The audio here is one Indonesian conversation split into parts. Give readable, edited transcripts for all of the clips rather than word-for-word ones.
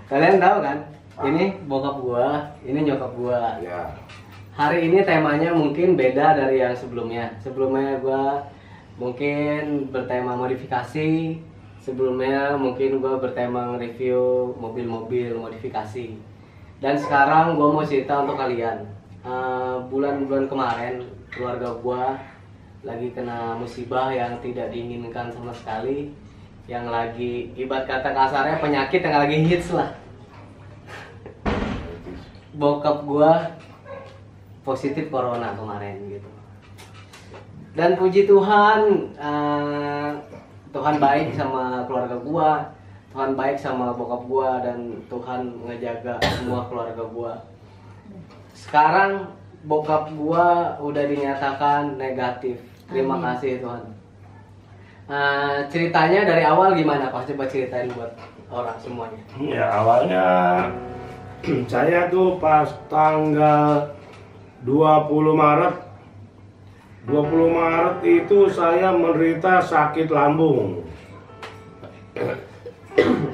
Kalian tahu kan? Ini bokap gua, ini nyokap gua. Ya. Hari ini temanya mungkin beda dari yang sebelumnya. Sebelumnya gua mungkin bertema modifikasi. Sebelumnya mungkin gua bertema review mobil-mobil modifikasi. Dan sekarang gua mau cerita untuk kalian. Bulan-bulan kemarin keluarga gua lagi kena musibah yang tidak diinginkan sama sekali. Yang lagi ibarat kata kasarnya penyakit yang lagi hits lah. Bokap gua positif corona kemarin gitu. Dan puji Tuhan, Tuhan baik sama keluarga gua, Tuhan baik sama bokap gua, dan Tuhan ngejaga semua keluarga gua. Sekarang bokap gua udah dinyatakan negatif. Terima kasih Tuhan. Ceritanya dari awal gimana Pak? Coba ceritain buat orang semuanya. Ya awalnya saya tuh pas tanggal 20 Maret itu saya menderita sakit lambung.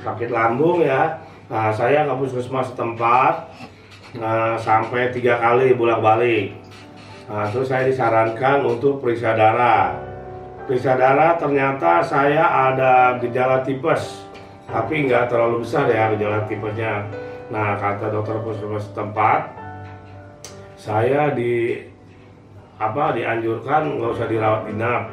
Sakit lambung ya. Nah, saya ke puskesmas setempat sampai 3 kali bolak-balik. Nah, terus saya disarankan untuk periksa darah. Periksa darah ternyata saya ada gejala tipes, tapi nggak terlalu besar ya gejala tipesnya. Nah, kata dokter puskesmas setempat, saya dianjurkan nggak usah dirawat inap,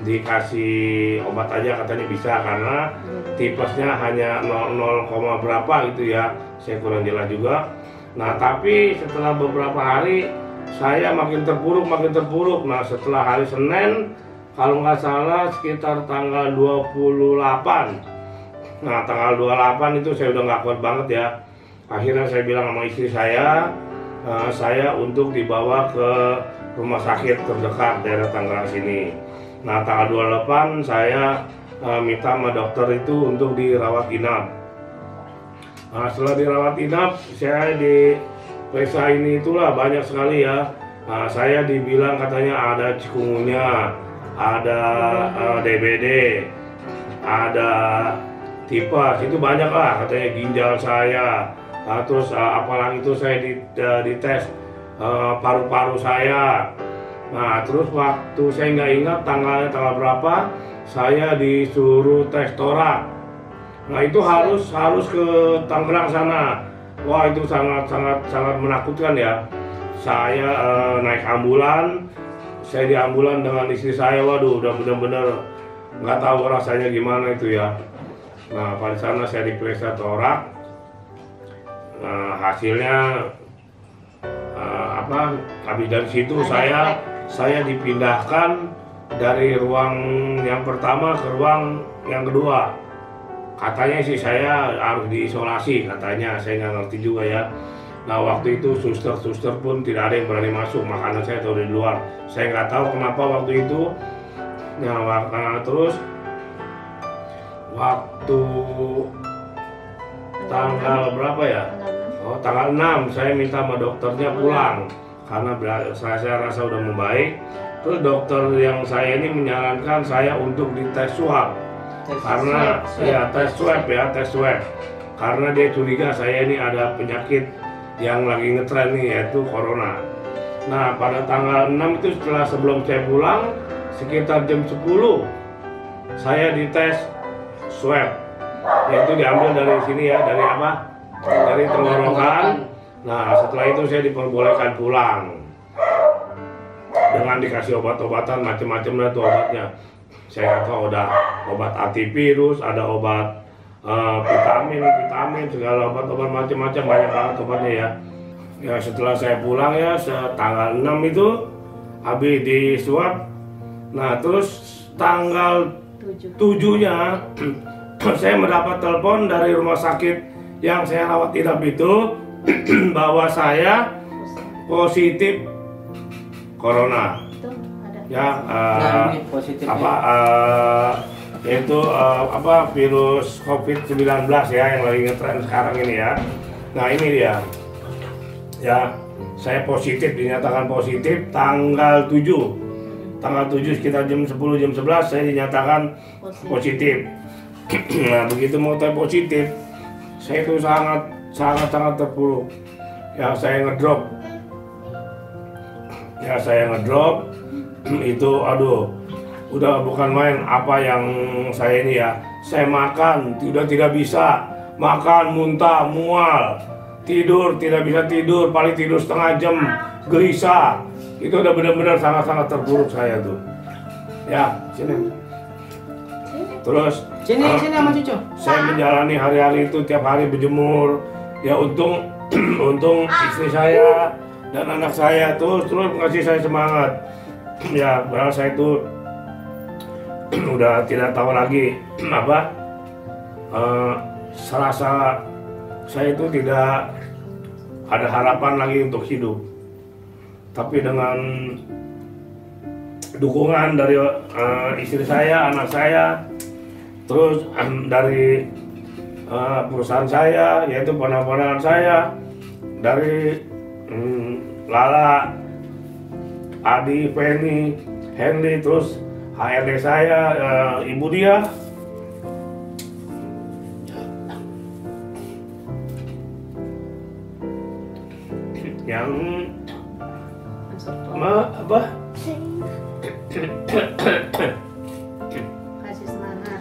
dikasih obat aja katanya bisa, karena tipesnya hanya 0, berapa gitu ya, saya kurang jelas juga. Nah, tapi setelah beberapa hari saya makin terpuruk. Nah, setelah hari Senin, kalau nggak salah sekitar tanggal 28. Nah, tanggal 28 itu saya udah nggak kuat banget ya. Akhirnya saya bilang sama istri saya untuk dibawa ke rumah sakit terdekat daerah Tangerang sini. Nah, tanggal 28 saya minta sama dokter itu untuk dirawat inap. Nah, setelah dirawat inap, saya diperiksa ini itulah banyak sekali ya. Nah, saya dibilang katanya ada cikungunya, ada DBD, ada tipes, itu banyak lah katanya, ginjal saya. Terus apalagi itu saya dites paru-paru saya. Nah, terus waktu saya nggak ingat tanggal berapa, saya disuruh tes torak. Nah, itu harus ke Tangerang sana. Wah, itu sangat menakutkan ya. Saya naik ambulan, saya di ambulan dengan istri saya. Waduh, udah bener-bener nggak tahu rasanya gimana itu ya. Nah, pada sana saya diperiksa torak. Hasilnya habis dari situ saya dipindahkan dari ruang yang pertama ke ruang yang kedua. Katanya sih saya harus diisolasi katanya, saya nggak ngerti juga ya. Nah, waktu itu suster pun tidak ada yang berani masuk, makanya saya tahu di luar. Saya nggak tahu kenapa waktu itu. Nah, terus waktu tanggal berapa ya? Oh, tanggal 6 saya minta sama dokternya pulang karena saya rasa udah membaik. Terus dokter yang saya ini menyarankan saya untuk dites swab. Karena tes swab karena dia curiga saya ini ada penyakit yang lagi ngetren nih, yaitu corona. Nah, pada tanggal 6 itu sebelum saya pulang sekitar jam 10 saya dites swab, yaitu diambil dari sini ya, dari tenggorokan. Nah, setelah itu saya diperbolehkan pulang dengan dikasih obat-obatan macam-macam lah tuh obatnya. Saya tahu ada obat antivirus, ada obat vitamin, segala obat macam-macam, banyak banget obatnya ya. Ya, setelah saya pulang ya, tanggal 6 itu habis di swab. Nah, terus tanggal 7-nya saya mendapat telepon dari rumah sakit yang saya rawat inap itu bahwa saya positif corona. Ya, positif yaitu virus COVID-19 ya, yang lagi ngetren sekarang ini ya. Nah, ini dia. Ya, saya positif, dinyatakan positif tanggal 7. Tanggal 7 sekitar jam 10, jam 11 saya dinyatakan positif. Nah, begitu mau tes positif, saya itu sangat terpuruk. Ya saya ngedrop itu, aduh, udah bukan main. Apa yang saya ini ya, saya makan tidak bisa makan, muntah, mual, tidur tidak bisa tidur, paling tidur setengah jam, gelisah. Itu udah benar-benar sangat terpuruk saya tuh. Ya, sini. Terus Sini sama cucu. saya menjalani hari-hari itu tiap hari berjemur. Ya untung untung istri saya dan anak saya terus ngasih saya semangat. Ya, padahal saya itu udah tidak tahu lagi apa, serasa saya itu tidak ada harapan lagi untuk hidup. Tapi dengan dukungan dari istri saya, anak saya, terus dari perusahaan saya, yaitu ponakan saya, dari Lala, Adi, Penny, Henry, terus HRD saya, Ibu dia, yang apa? Kasih semangat.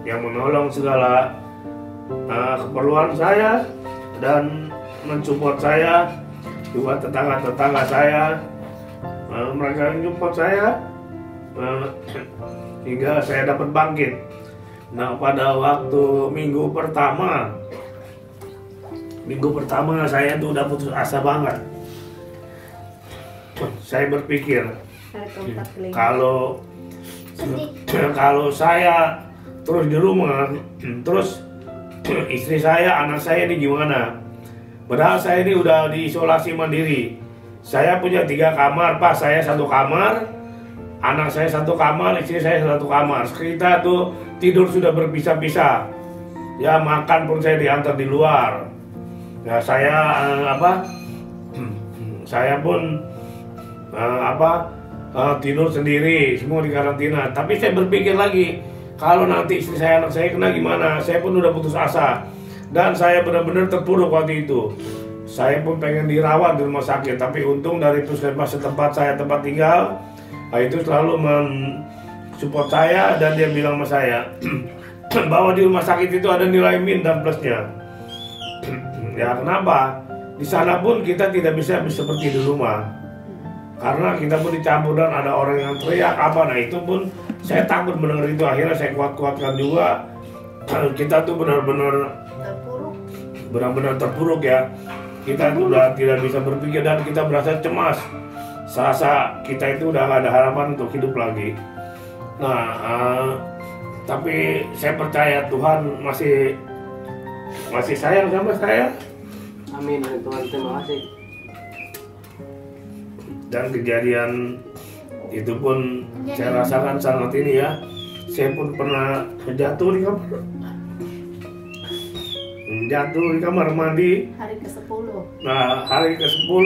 Yang menolong segala keperluan saya dan mensupport saya, juga tetangga-tetangga saya, mereka mensupport saya hingga saya dapat bangkit. Nah, pada waktu minggu pertama saya tuh udah putus asa banget. Saya berpikir kalau saya terus di rumah, terus istri saya, anak saya ini gimana? Padahal saya ini udah diisolasi mandiri. Saya punya 3 kamar, Pak. Saya 1 kamar, anak saya 1 kamar, istri saya 1 kamar. Kita tuh tidur sudah berpisah-pisah. Ya, makan pun saya diantar di luar. Ya, saya saya pun tidur sendiri, semua di karantina. Tapi saya berpikir lagi, kalau nanti istri saya, anak saya kena gimana? Saya pun udah putus asa. Dan saya benar-benar terpuruk waktu itu. Saya pun pengen dirawat di rumah sakit, tapi untung dari puskesmas setempat saya tempat tinggal, itu selalu mensupport saya, dan dia bilang sama saya bahwa di rumah sakit itu ada nilai min dan plusnya. Ya, kenapa? Di sana pun kita tidak bisa seperti di rumah. Karena kita pun dicampur dan ada orang yang teriak apa, nah itu pun saya takut mendengar itu. Akhirnya saya kuat-kuatkan juga. Kita tuh benar-benar terpuruk ya. Kita sudah tidak bisa berpikir dan kita merasa cemas. Serasa kita itu udah gak ada harapan untuk hidup lagi. Nah, tapi saya percaya Tuhan masih sayang sama saya. Amin Tuhan, terima kasih. Dan kejadian itu pun saya rasakan sangat ini ya. Saya pun pernah jatuh di kamar mandi. Hari ke-10. Nah, hari ke-10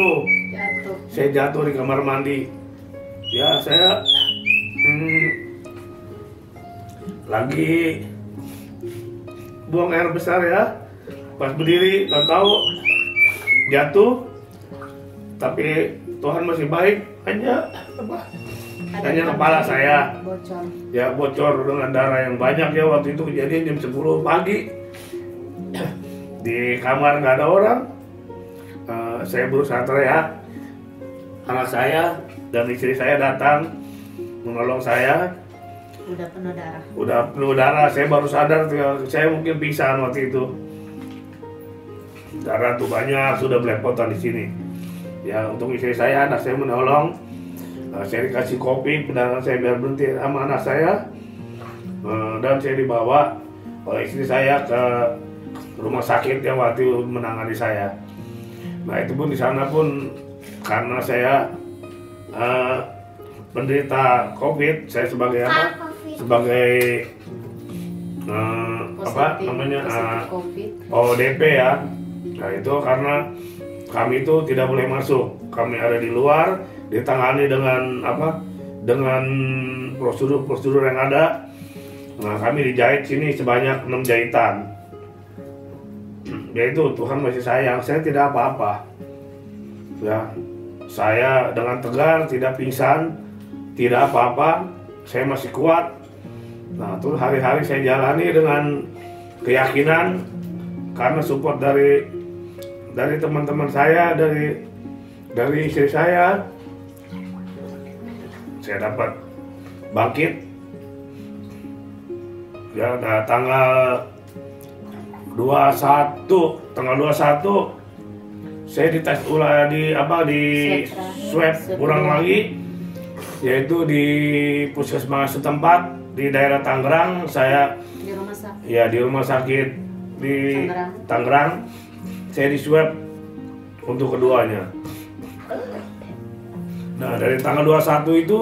Jatuh. saya jatuh di kamar mandi. Ya, saya lagi buang air besar ya. Pas berdiri, tahu jatuh. Tapi Tuhan masih baik, hanya kepala saya Bocor. ya bocor dengan darah yang banyak ya. Waktu itu kejadian jam 10 pagi. Di kamar nggak ada orang. Saya berusaha teriak. Anak saya dan istri saya datang menolong saya. Udah penuh Udah penuh darah. darah. Saya baru sadar, saya mungkin pingsan waktu itu. Darah tuh banyak, sudah belepotan di sini. Ya, untuk istri saya, anak saya menolong. Saya dikasih kopi, pedangkan saya biar berhenti sama anak saya. Dan saya dibawa oleh istri saya ke rumah sakit yang waktu menangani saya. Nah, itu pun di sana pun karena saya penderita COVID, saya sebagai apa? Sebagai apa namanya? ODP ya. Nah, itu karena kami itu tidak boleh masuk. Kami ada di luar, ditangani dengan apa? Dengan prosedur-prosedur yang ada. Nah, kami dijahit sini sebanyak 6 jahitan. yaitu Tuhan masih sayang, saya tidak apa-apa. Ya, saya dengan tegar, tidak pingsan, tidak apa-apa, saya masih kuat. Nah, terus hari-hari saya jalani dengan keyakinan karena support dari teman-teman saya, dari istri saya dapat bangkit. Ya, tanggal 21 saya dites ulang di swab kurang lagi, yaitu di puskesmas setempat di daerah Tangerang. Saya Di rumah sakit. ya di rumah sakit di Tangerang saya di swab untuk keduanya. Nah, dari tanggal 21 itu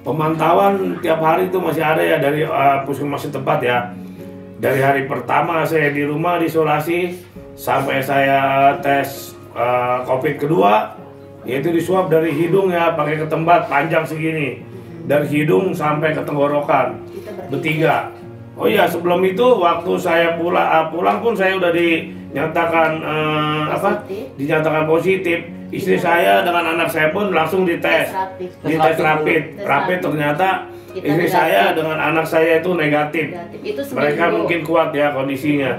pemantauan tiap hari itu masih ada ya dari puskesmas setempat ya. Dari hari pertama saya di rumah isolasi sampai saya tes COVID kedua, yaitu disuap dari hidung ya, pakai ketembat panjang segini, dari hidung sampai ke tenggorokan bertiga. Oh iya, sebelum itu waktu saya pulang pun saya udah dinyatakan dinyatakan positif. Istri saya dengan anak saya pun langsung dites rapid. Ternyata istri saya dengan anak saya itu negatif. Itu Mereka mungkin kuat ya kondisinya.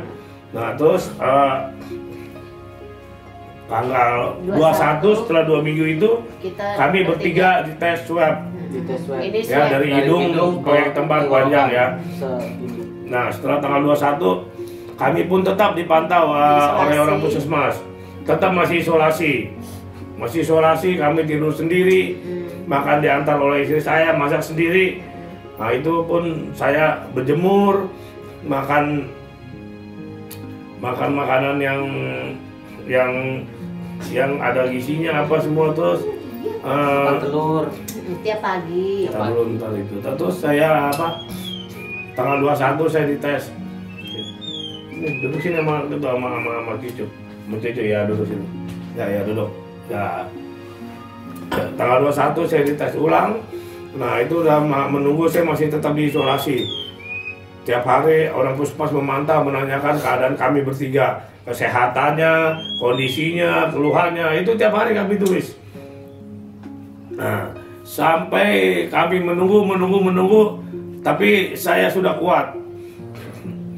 Nah, terus tanggal 21 setelah 2 minggu itu kami bertiga dites swab. Ini Ya, dari hidung ke tempat panjang ya. Nah, setelah tanggal 21 kami pun tetap dipantau oleh orang puskesmas. Tetap masih isolasi. Kami tidur sendiri, makan diantar oleh istri saya, masak sendiri. Nah, itu pun saya berjemur, makan makanan yang ada gizinya apa semua, terus telur tiap pagi. Entar itu. Terus saya tanggal 21 saya dites. Ini duduk sini sama cucu. Cucu ya, duduk sini. Ya duduk. Ya, tanggal 21 saya dites ulang. Nah, itu udah menunggu, saya masih tetap diisolasi. Tiap hari orang puskesmas memantau, menanyakan keadaan kami bertiga, kesehatannya, kondisinya, keluhannya, itu tiap hari kami tulis. Nah, sampai kami menunggu, tapi saya sudah kuat.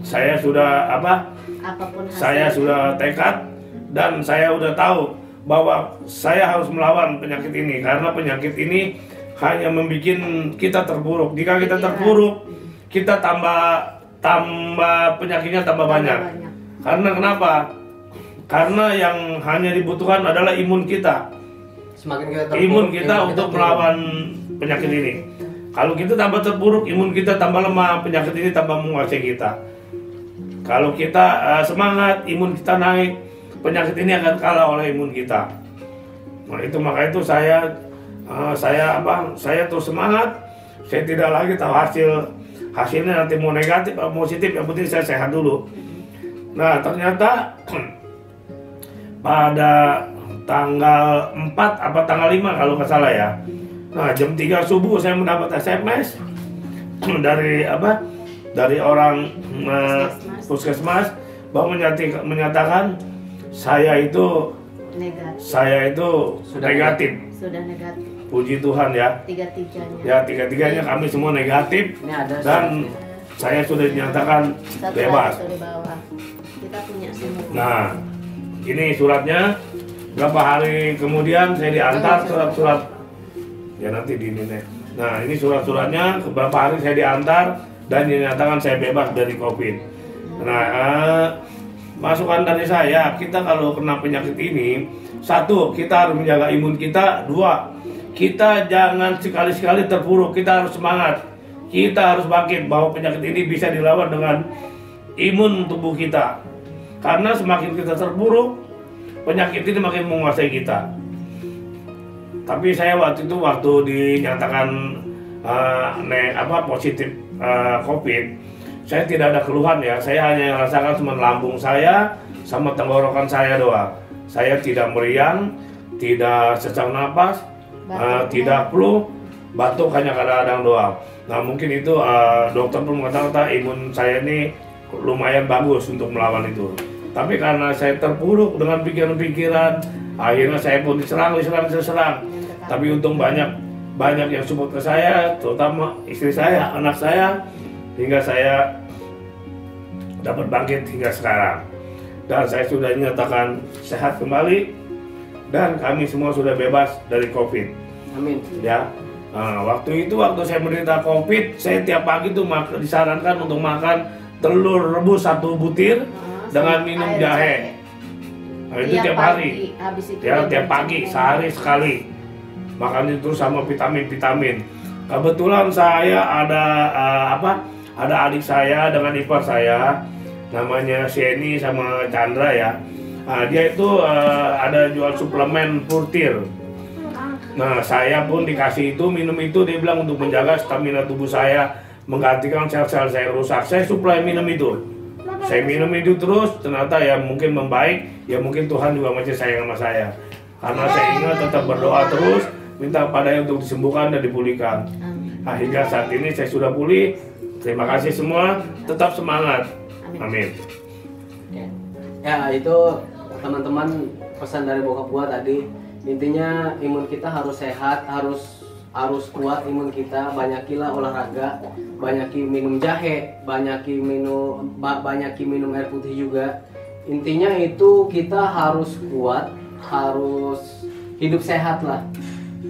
Saya sudah Apapun hasilnya. Saya sudah tekad dan saya udah tahu bahwa saya harus melawan penyakit ini, karena penyakit ini hanya membuat kita terpuruk. Jika kita terpuruk, kita tambah penyakitnya tambah banyak. Karena kenapa? Karena yang hanya dibutuhkan adalah imun kita. Semakin kita terpuruk, Imun kita untuk melawan penyakit ini. Kalau kita tambah terpuruk, imun kita tambah lemah, penyakit ini tambah menguasai kita. Kalau kita semangat, imun kita naik, penyakit ini akan kalah oleh imun kita. Nah, maka itu saya terus semangat. Saya tidak lagi tahu hasilnya nanti mau negatif atau positif, yang penting saya sehat dulu. Nah, ternyata pada tanggal 4 apa tanggal 5 kalau nggak salah ya. Nah, jam 3 subuh saya mendapat SMS dari orang puskesmas bahwa menyatakan saya itu Sudah negatif. negatif. Puji Tuhan ya. Tiga-tiganya. Ya, tiga-tiganya kami semua negatif. Ini ada Dan saya sudah dinyatakan bebas. Satu di bawah. Kita punya semua. Nah, ini suratnya. Berapa hari kemudian saya diantar surat-surat. Ya, nanti di ini. Nah, ini surat-suratnya. Beberapa hari saya diantar dan dinyatakan saya bebas dari COVID. Nah, masukan dari saya, kita kalau kena penyakit ini, 1, kita harus menjaga imun kita. 2, kita jangan sekali-sekali terpuruk. Kita harus semangat. Kita harus bangkit bahwa penyakit ini bisa dilawan dengan imun tubuh kita. Karena semakin kita terpuruk, penyakit ini makin menguasai kita. Tapi saya waktu dinyatakan positif COVID, saya tidak ada keluhan ya. Saya hanya merasakan cuma lambung saya sama tenggorokan saya doang. Saya tidak meriang, tidak sesak napas, tidak flu, batuk hanya kadang-kadang doang. Nah, mungkin itu dokter pun mengatakan imun saya ini lumayan bagus untuk melawan itu. Tapi karena saya terpuruk dengan pikiran-pikiran, akhirnya saya pun diserang. Tapi untung banyak yang support ke saya, terutama istri saya, anak saya, hingga saya dapat bangkit hingga sekarang. Dan saya sudah dinyatakan sehat kembali, dan kami semua sudah bebas dari COVID. Amin. Ya, waktu saya menderita COVID, saya tiap pagi tuh disarankan untuk makan telur rebus 1 butir dengan minum jahe. Nah, itu tiap hari. Ya, tiap pagi, sehari sekali. Makan itu sama vitamin. Kebetulan saya ada adik saya dengan ipar saya, namanya Sheni sama Chandra ya. Dia itu ada jual suplemen Purtir. Nah, saya pun dikasih itu, minum itu, dia bilang untuk menjaga stamina tubuh saya, menggantikan sel-sel saya rusak. Saya suplai minum itu. Saya minum itu terus, ternyata ya mungkin membaik, ya mungkin Tuhan juga masih sayang sama saya. Karena saya ingat tetap berdoa terus, minta padanya untuk disembuhkan dan dipulihkan. Nah, hingga saat ini saya sudah pulih. Terima kasih semua, tetap semangat. Amin. Ya, itu teman-teman pesan dari bokap gua tadi. Intinya imun kita harus sehat, harus kuat imun kita. Banyakilah olahraga, banyakin minum jahe, banyakin minum air putih juga. Intinya itu kita harus kuat, harus hidup sehat lah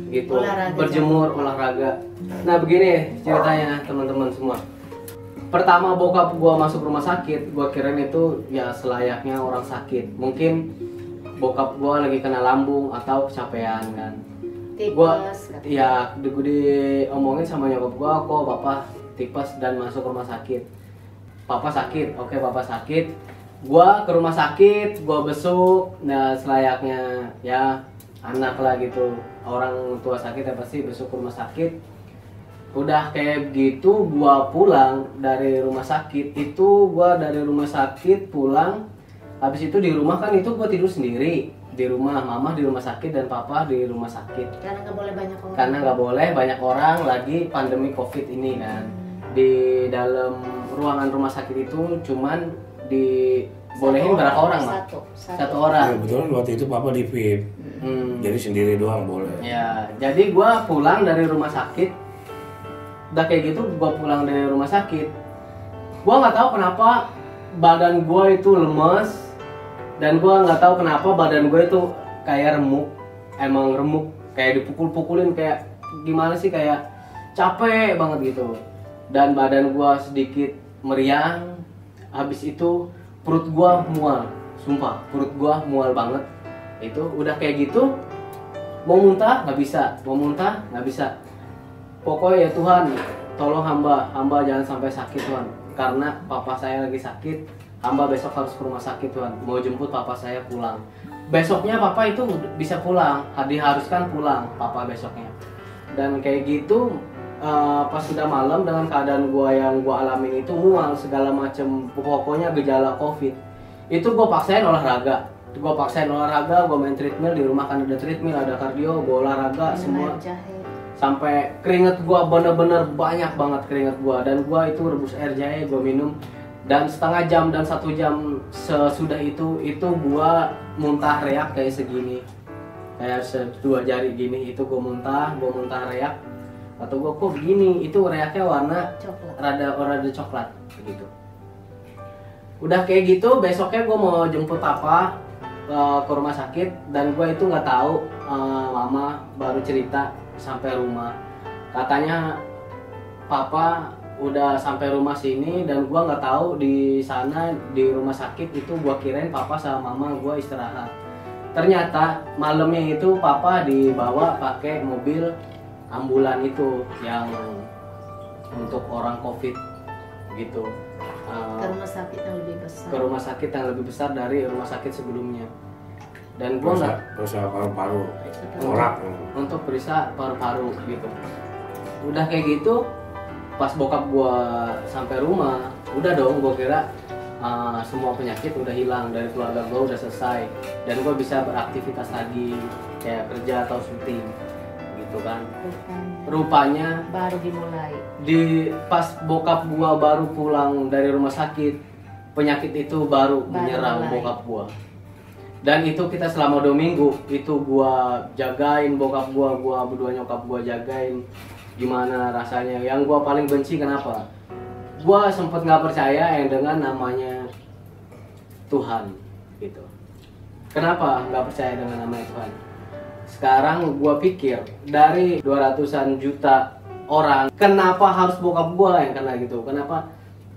gitu. Berjemur, olahraga. Nah, begini ceritanya teman-teman semua. Pertama bokap gua masuk rumah sakit, gua kirain itu ya selayaknya orang sakit. Mungkin bokap gua lagi kena lambung atau kecapean kan. Gua ya diomongin sama nyokap gua, kok bapak tipes dan masuk rumah sakit. Papa sakit, oke papa sakit. Gua ke rumah sakit, gua besuk. Nah, selayaknya ya anak lah gitu. Orang tua sakit ya pasti besuk ke rumah sakit. Udah kayak gitu gua pulang dari rumah sakit. Dari rumah sakit pulang, habis itu di rumah kan itu gua tidur sendiri di rumah. Mama di rumah sakit dan papa di rumah sakit Karena nggak boleh banyak orang. karena nggak boleh banyak orang, lagi pandemi COVID ini kan. Di dalam ruangan rumah sakit itu cuman dibolehin berapa orang, Mak? Satu orang. Ya, betul, waktu itu papa di VIP. Jadi sendiri doang boleh. Ya, jadi gua pulang dari rumah sakit. Udah kayak gitu gua pulang dari rumah sakit, gua nggak tahu kenapa badan gua itu lemes, dan gua nggak tahu kenapa badan gua itu kayak remuk. Emang remuk, kayak dipukul-pukulin, kayak gimana sih, kayak capek banget gitu. Dan badan gua sedikit meriang. Habis itu perut gua mual, sumpah perut gua mual banget. Itu udah kayak gitu, mau muntah nggak bisa. Pokoknya ya Tuhan, tolong hamba jangan sampai sakit Tuhan. Karena papa saya lagi sakit, hamba besok harus ke rumah sakit Tuhan. Mau jemput papa saya pulang. Besoknya papa itu bisa pulang, diharuskan pulang papa besoknya. Dan kayak gitu, pas sudah malam dengan keadaan yang gua alamin itu mual segala macem, pokoknya gejala COVID. Itu gua paksain olahraga. Gua main treadmill di rumah, kan ada treadmill, ada kardio, gua olahraga semua. Sampai keringet gua bener-bener banyak banget keringet gua, dan gua itu rebus air jahe gua minum, dan setengah jam dan 1 jam sesudah itu gua muntah reak kayak segini, kayak 2 jari gini. Itu gua muntah reak, atau gua kok begini, itu reaknya warna rada coklat gitu. Udah kayak gitu besoknya gua mau jemput papa ke rumah sakit, dan gua itu nggak tahu, mama baru cerita sampai rumah. Katanya papa udah sampai rumah sini, dan gua nggak tahu di sana di rumah sakit itu gua kirain papa sama mama gua istirahat. Ternyata malamnya itu papa dibawa pakai mobil ambulan itu yang untuk orang COVID gitu. Ke rumah sakit yang lebih besar. Ke rumah sakit yang lebih besar dari rumah sakit sebelumnya. Dan gua nggak periksa paru-paru, orak untuk periksa paru-paru gitu. Udah kayak gitu, pas bokap gua sampai rumah, udah dong gua kira semua penyakit udah hilang dari keluarga gua, udah selesai, dan gua bisa beraktivitas lagi kayak kerja atau syuting gitu kan. Rupanya baru dimulai. Pas bokap gua baru pulang dari rumah sakit, penyakit itu baru menyerang mulai. bokap gua. Dan itu kita selama 2 minggu itu gua jagain bokap gua berdua nyokap gua jagain. Gimana rasanya? Yang gua paling benci kenapa? Gua sempet nggak percaya yang dengan namanya Tuhan gitu. Kenapa nggak percaya dengan namanya Tuhan? Sekarang gua pikir dari 200-an juta orang, kenapa harus bokap gua yang kena gitu? Kenapa?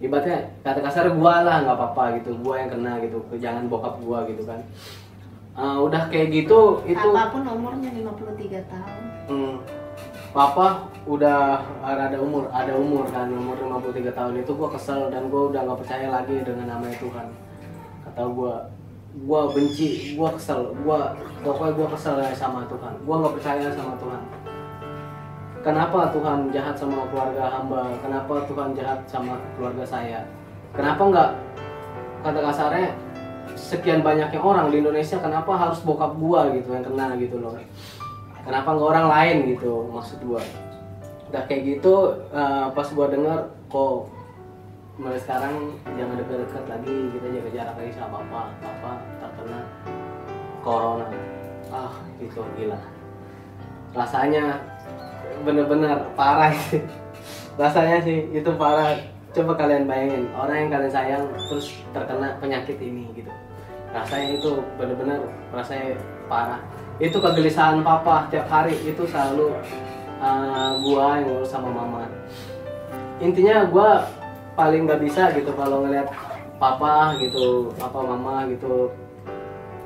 Ibaratnya kata kasar gua lah nggak apa-apa gitu, gua yang kena gitu, jangan bokap gua gitu kan. Udah kayak gitu itu. Apapun umurnya 53 tahun. Papa udah ada umur kan, umur 53 tahun itu gua kesel dan gua udah nggak percaya lagi dengan namanya Tuhan. Kata gua benci, gua kesel, pokoknya gua kesel sama Tuhan. Gua nggak percaya sama Tuhan. Kenapa Tuhan jahat sama keluarga hamba? Kenapa Tuhan jahat sama keluarga saya? Kenapa nggak, kata kasarnya, sekian banyaknya orang di Indonesia, kenapa harus bokap gua gitu yang kena gitu loh? Kenapa nggak orang lain gitu, maksud gua. Udah kayak gitu, pas gua denger kok mulai sekarang jangan deket-deket lagi, kita jaga jarak lagi sama papa terkena corona. Gitu gila. Rasanya bener-bener parah sih. Rasanya sih itu parah. Coba kalian bayangin, orang yang kalian sayang terus terkena penyakit ini gitu. Rasanya itu bener-bener rasanya parah. Itu kegelisahan papa tiap hari itu selalu gua yang ngurus sama mama. Intinya gua paling nggak bisa gitu kalau ngeliat papa gitu, mama gitu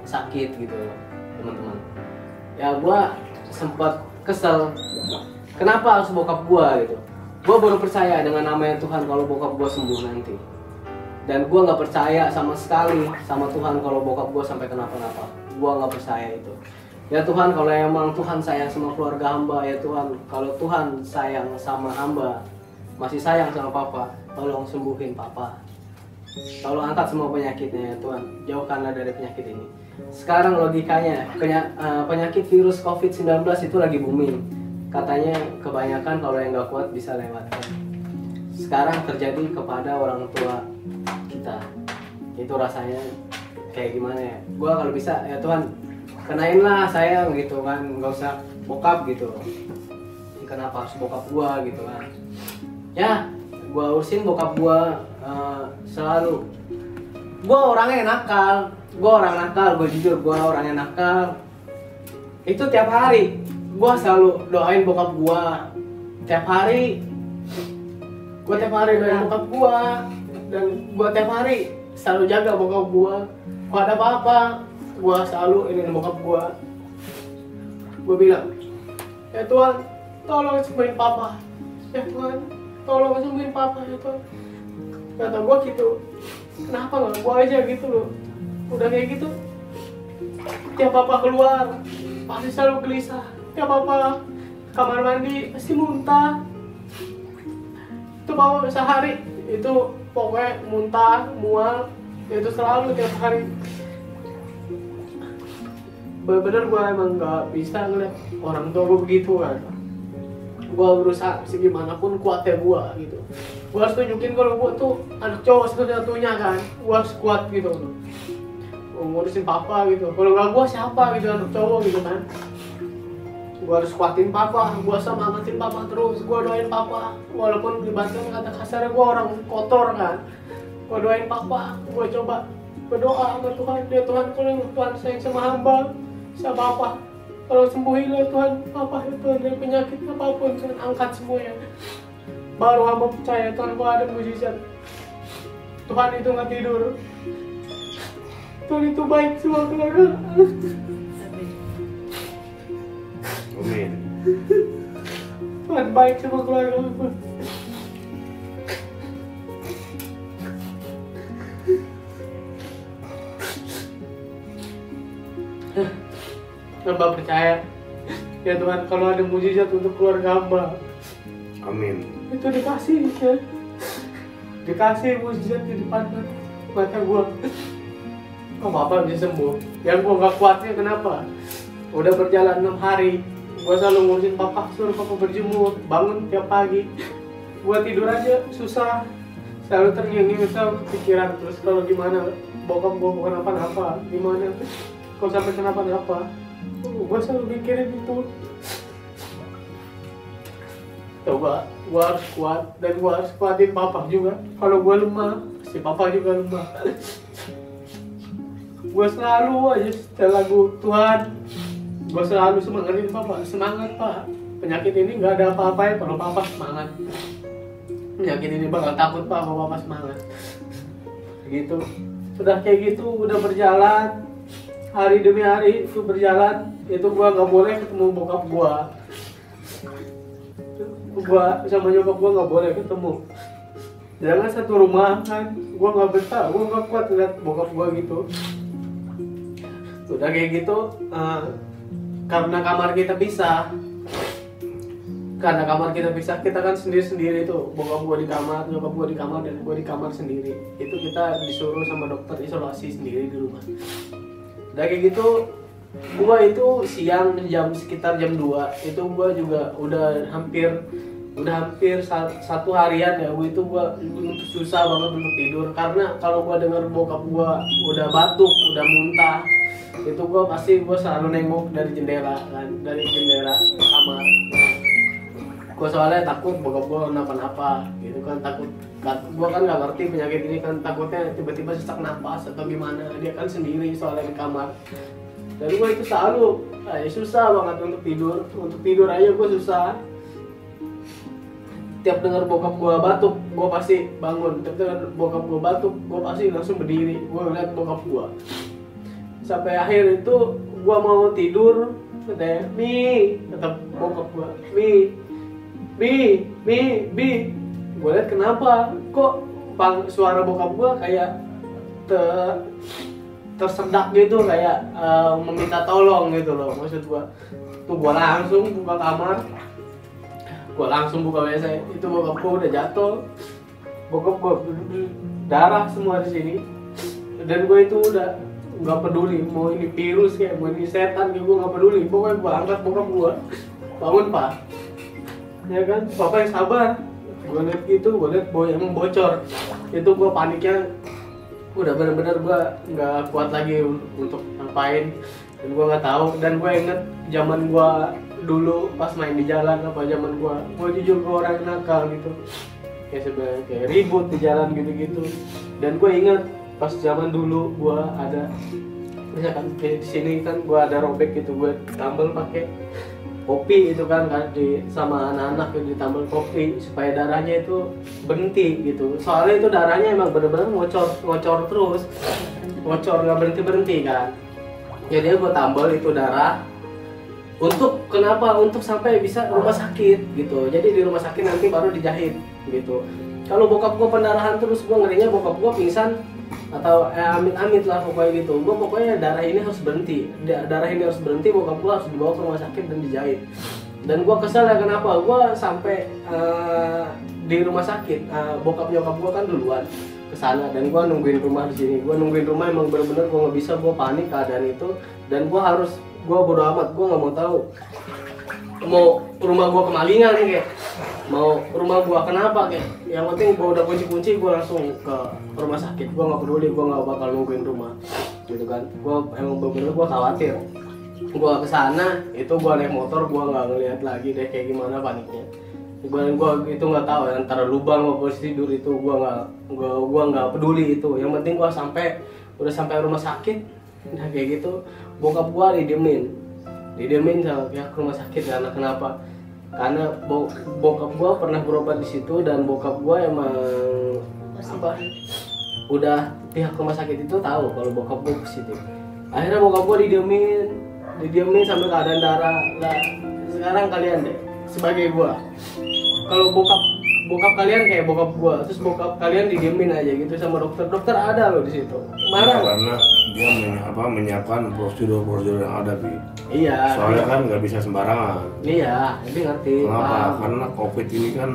sakit gitu, teman-teman. Ya gua sempat kesel. Kenapa harus bokap gua gitu? Gua baru percaya dengan namanya Tuhan kalau bokap gua sembuh nanti. Dan gua nggak percaya sama sekali sama Tuhan kalau bokap gua sampai kenapa-napa. Gua nggak percaya itu. Ya Tuhan, kalau emang Tuhan sayang sama keluarga hamba, ya Tuhan, kalau Tuhan sayang sama hamba, masih sayang sama papa, tolong sembuhin papa. Tolong angkat semua penyakitnya ya Tuhan, jauhkanlah dari penyakit ini. Sekarang logikanya, penyakit virus COVID-19 itu lagi booming. Katanya kebanyakan kalau yang nggak kuat bisa lewatkan. Sekarang terjadi kepada orang tua kita. Itu rasanya kayak gimana ya? Gua kalau bisa ya Tuhan, kenain lah sayang gitu kan, nggak usah bokap gitu. Kenapa harus bokap gua gitu kan? Ya, gua urusin bokap gua selalu. Gua orangnya nakal, gua jujur, gua orangnya nakal. Itu tiap hari, gua selalu doain bokap gua. Tiap hari, gua doain bokap gua, dan gua tiap hari selalu jaga bokap gua. Kalau ada apa-apa, gua selalu ingin bokap gua. Gua bilang, ya Tuhan, tolong sembuhin papa. Ya Tuhan, tolong sembuhin papa ya Tuhan. Kata gua gitu. Kenapa nggak gua aja gitu loh? Udah kayak gitu, tiap papa keluar pasti selalu gelisah. Tiap papa kamar mandi pasti muntah. Itu papa sehari itu pokoknya muntah, mual, itu selalu tiap hari. Bener-bener gue emang nggak bisa ngeliat orang tua gue begitu kan. Gue berusaha segimanapun kuatnya gue gitu. Gue harus tunjukin kalau gue tuh anak cowok satu-satunya kan. Gue harus kuat gitu. Gue ngurusin papa gitu. Kalau nggak gue siapa gitu, anak cowok gitu kan. Gue harus kuatin papa. Gue semangatin papa terus. Gue doain papa. Walaupun dibantu kata kasarnya gue orang kotor kan. Gue doain papa. Gue coba berdoa sama Tuhan. Ya Tuhan, kalau Tuhan sayang sama hamba, sama apa, kalau sembuhilah Tuhan apa itu dari penyakit apapun, Tuhan angkat semuanya. Baru hamba percaya Tuhan kalau ada mujizat. Tuhan itu nggak tidur. Tuhan itu baik sama keluarga. Amin. Tuhan baik sama keluarga aku. Hamba percaya ya Tuhan, kalau ada mujizat untuk keluarga hamba, Amin. itu dikasih ya. Dikasih mujizat di depan mata gua. Kok papa bisa sembuh? Yang gua gak kuatnya kenapa? Udah berjalan 6 hari, gua selalu ngurusin papa, suruh papa berjemur, bangun tiap pagi. Gua tidur aja susah, selalu terngiang-ngiang, selalu kepikiran terus kalau gimana bokap gue kenapa-napa, gimana kalau sampai kenapa-napa. Gue selalu mikirin itu. Coba gue harus kuat, dan gue harus kuatin papa juga. Kalau gue lemah, si papa juga lemah. Gue selalu aja setel lagu Tuhan, gue selalu semangatin papa, semangat pak, penyakit ini nggak ada apa-apa ya kalau papa semangat, penyakit ini bakal takut pak kalau papa semangat. Gitu, sudah kayak gitu, udah berjalan hari demi hari itu berjalan. Itu gue nggak boleh ketemu bokap gue sama nyokap gue nggak boleh ketemu, jangan satu rumah kan. Gue nggak betah, gue nggak kuat lihat bokap gue gitu. Udah kayak gitu, karena kamar kita pisah, kita kan sendiri-sendiri tuh, bokap gue di kamar, nyokap gue di kamar, dan gue di kamar sendiri. Itu kita disuruh sama dokter isolasi sendiri di rumah. Udah kayak gitu, gue itu siang sekitar jam 2 itu gue juga udah hampir satu harian ya, gue susah banget untuk tidur. Karena kalau gue dengar bokap gue udah batuk, udah muntah, itu gue selalu nengok dari jendela kan, dari jendela kamar. Gue soalnya takut bokap gue kenapa-napa gitu kan, takut gue kan nggak ngerti penyakit ini kan, takutnya tiba-tiba sesak napas atau gimana. Dia kan sendiri soalnya di kamar. Jadi gue itu selalu susah banget untuk tidur aja gue susah. Tiap dengar bokap gue batuk, gue pasti bangun. Tiap dengar bokap gue batuk, gue pasti langsung berdiri, gue lihat bokap gue. Sampai akhir itu gue mau tidur, katanya, kata bokap gue, Mi. Gue lihat kenapa, kok suara bokap gue kayak tersedak gitu, kayak meminta tolong gitu loh, maksud gue. Tuh gue langsung buka kamar, gue langsung buka WC. Itu bokap gue udah jatuh, bokap gue darah semua di sini. Dan gue itu udah nggak peduli mau ini virus kayak mau ini setan, gue nggak peduli. Pokoknya gue angkat bokap gue, bangun pak, ya kan, papa yang sabar. Gue lihat gitu, gue lihat emang bocor. Itu gue paniknya udah bener-bener gue nggak kuat lagi untuk ngapain. Dan gue nggak tahu, dan gue inget zaman gue dulu pas main di jalan, apa zaman gue jujur gue orang nakal gitu, kayak ribut di jalan gitu-gitu. Dan gue inget pas zaman dulu gue ada, misalkan di sini kan gue ada robek gitu, gue tambal pakai kopi itu kan sama anak-anak gitu, ditambal kopi supaya darahnya itu berhenti gitu. Soalnya itu darahnya emang bener-bener ngocor terus, ngocor nggak berhenti kan. Jadi gue tambal itu darah untuk kenapa? Untuk sampai bisa rumah sakit gitu. Jadi di rumah sakit nanti baru dijahit gitu. Kalau bokap gue pendarahan terus, gue ngerinya bokap gue pingsan atau amit-amit lah pokoknya gitu. Gue pokoknya darah ini harus berhenti, bokap gue harus dibawa ke rumah sakit dan dijahit. Dan gue kesel ya, kenapa gue sampai di rumah sakit, bokap nyokap gue kan duluan ke sana, dan gue nungguin rumah di sini. Gue nungguin rumah emang bener-bener gue nggak bisa, gue panik keadaan itu. Dan gue bodo amat, gue nggak mau tahu mau rumah gue kemalingan kayak, mau rumah gue kenapa kayak, yang penting gue udah kunci-kunci, gue langsung ke rumah sakit. Gue nggak peduli, gue nggak bakal nungguin rumah gitu kan. Gue emang bener-bener gue khawatir. Gue kesana itu gue naik motor, gue nggak ngeliat lagi deh kayak gimana paniknya. Gue itu nggak tahu antara lubang atau posisi tidur itu, gue nggak peduli itu. Yang penting gue udah sampai rumah sakit. Nah kayak gitu bokap gue didiemin sama pihak rumah sakit. Karena kenapa? Karena bokap gue pernah berobat di situ, dan bokap gue emang udah pihak rumah sakit itu tahu kalau bokap gue positif. Akhirnya bokap gue didiemin sampai keadaan darah. Lah sekarang kalian deh sebagai gue, kalau bokap kalian kayak bokap gue, terus bokap kalian didiemin aja gitu sama dokter ada loh di situ, marah karena dia menyiapkan prosedur yang ada, Bi. Iya. Soalnya kan nggak bisa sembarangan. Iya, jadi ngerti. Kenapa? Karena COVID ini kan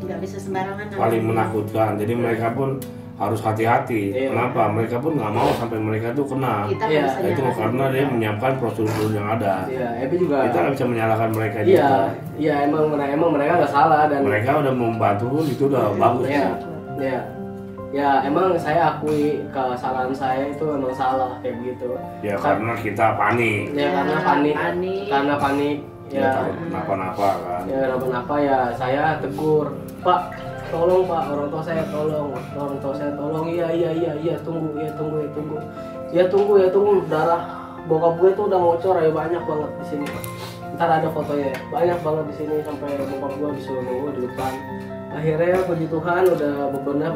nggak bisa sembarangan. paling menakutkan. Jadi mereka pun harus hati-hati. Iya. Kenapa? Mereka pun nggak mau sampai mereka tuh kena. Kita Iya, nggak bisa Itu nyalakan. karena dia menyiapkan prosedur yang ada. Iya, Ebi juga. Kita nggak bisa menyalahkan mereka Iya, juga. iya emang mereka nggak salah, dan Mereka udah membantu pun itu udah bagus. Iya, iya. Ya emang saya akui kesalahan saya itu emang salah kayak gitu. Ya karena kita panik. Ya karena panik. Ya, Ya, takut kenapa-napa kan. ya kenapa-napa ya saya tegur, Pak, tolong Pak, orang tua saya tolong, iya, tunggu, darah bokap gue tuh udah ngocor ya banyak banget di sini. Ntar ada fotonya, banyak banget di sini sampai bokap gue disuruh nunggu di depan. Akhirnya puji Tuhan udah bebenah,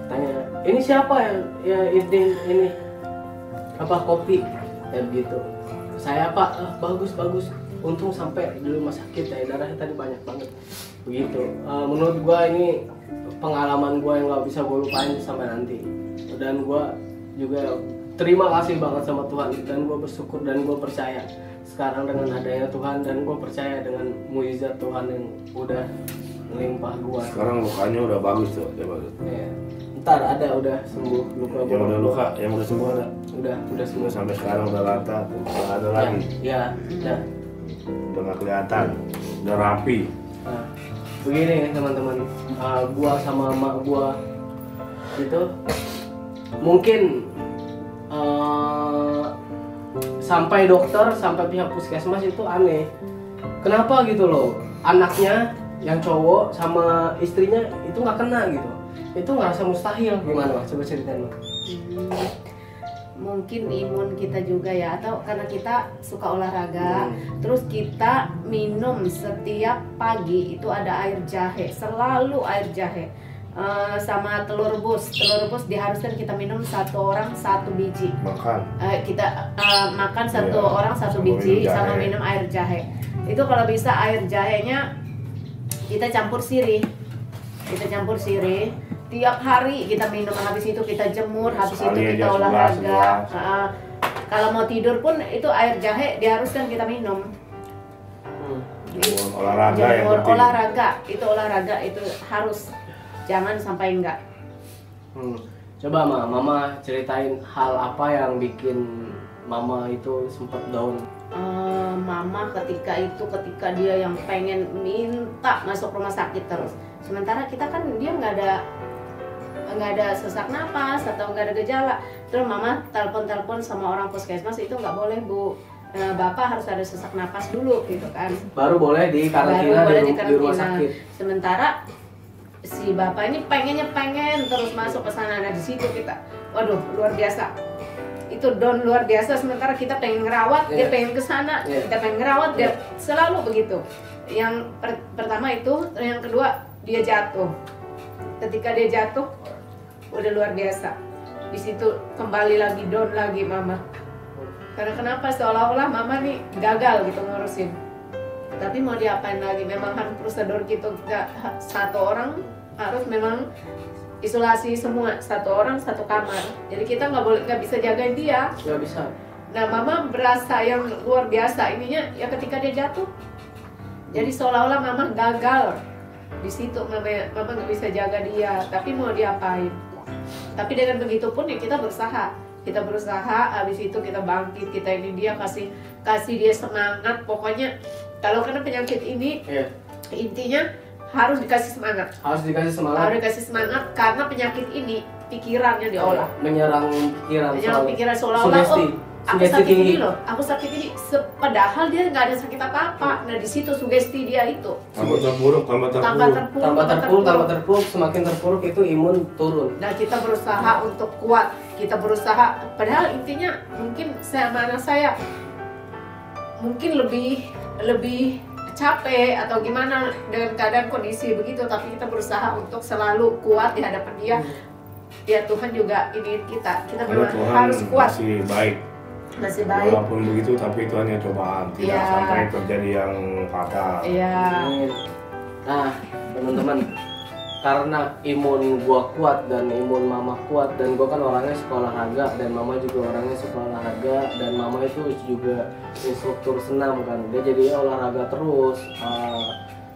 tanya, ini siapa ya ini apa kopi ya begitu. Saya Pak, bagus. Untung sampai di rumah sakit ya, darahnya tadi banyak banget. Begitu. Menurut gua ini pengalaman gua yang nggak bisa gua lupain sampai nanti. Dan gua juga terima kasih banget sama Tuhan, dan gua bersyukur dan gua percaya sekarang dengan adanya Tuhan, dan gua percaya dengan mukjizat Tuhan yang udah melimpah gua. Sekarang lukanya udah bagus tuh, ya bagus. Ya. Ntar udah sembuh luka. Yang udah luka, yang udah sembuh ada. Udah sembuh. Sampai sekarang udah rata, udah ada lagi. Ya. Udah nggak kelihatan, udah rapi. Nah, begini teman-teman, gua sama emak gua itu mungkin sampai dokter, sampai pihak puskesmas itu aneh. Kenapa gitu loh? Anaknya yang cowok sama istrinya itu nggak kena gitu. Itu ngerasa mustahil. Gimana Mas? Coba ceritain Mas. Mungkin imun kita juga ya, atau karena kita suka olahraga, terus kita minum setiap pagi itu ada air jahe, selalu air jahe. Sama telur rebus diharuskan kita minum satu orang 1 biji. Kita makan satu orang 1 biji sama minum air jahe. Itu kalau bisa air jahenya kita campur sirih. Tiap hari kita minum, habis itu kita jemur, habis itu kita olahraga. Kalau mau tidur pun itu air jahe diharuskan kita minum. Olahraga itu harus, jangan sampai enggak. Coba Mama ceritain hal apa yang bikin Mama itu sempat down. Mama ketika dia yang pengen minta masuk rumah sakit terus. Sementara kita kan dia nggak ada sesak napas atau nggak ada gejala. Terus Mama telepon sama orang puskesmas, itu nggak boleh Bu. Bapak harus ada sesak napas dulu gitu kan. Baru boleh di karantina di rumah sakit. Sementara si bapak ini pengen terus masuk ke sana. Nah di situ kita, waduh luar biasa. Itu down luar biasa. Sementara kita pengen ngerawat, dia pengen ke sana. Kita pengen ngerawat, dia selalu begitu. Yang pertama itu, yang kedua dia jatuh. Ketika dia jatuh, udah luar biasa. Di situ kembali lagi down lagi Mama. Karena kenapa? Seolah-olah Mama nih gagal gitu ngurusin. Tapi mau diapain lagi? Memang harus prosedur gitu. Satu orang harus memang isolasi semua, 1 orang 1 kamar. Jadi kita nggak bisa jagain dia. Nggak bisa. Nah Mama berasa yang luar biasa ininya ya ketika dia jatuh. Jadi seolah-olah Mama gagal. Di situ Mama nggak bisa jaga dia. Tapi mau diapain? Tapi dengan begitu pun ya kita berusaha, habis itu kita bangkit, kita ini dia kasih dia semangat. Pokoknya kalau kena penyakit ini, intinya harus dikasih semangat. Harus dikasih semangat karena penyakit ini pikirannya diolah. Menyerang pikiran seolah-olah aku sakit ini, padahal dia nggak ada sakit apa-apa. Nah di situ sugesti dia itu. Tambah terpuruk, semakin terpuruk itu imun turun. Nah kita berusaha untuk kuat, padahal intinya mungkin saya mungkin lebih capek atau gimana dengan keadaan kondisi begitu, tapi kita berusaha untuk selalu kuat di hadapan dia. Ya Tuhan juga ini kita harus kuat. Masih baik. Walaupun begitu, tapi itu hanya cobaan, tidak sampai terjadi yang fatal. Nah, teman-teman, karena imun gua kuat dan imun Mama kuat, dan gua kan orangnya suka olahraga, dan Mama juga orangnya suka olahraga, dan Mama itu juga instruktur senam kan. Dia jadi olahraga terus,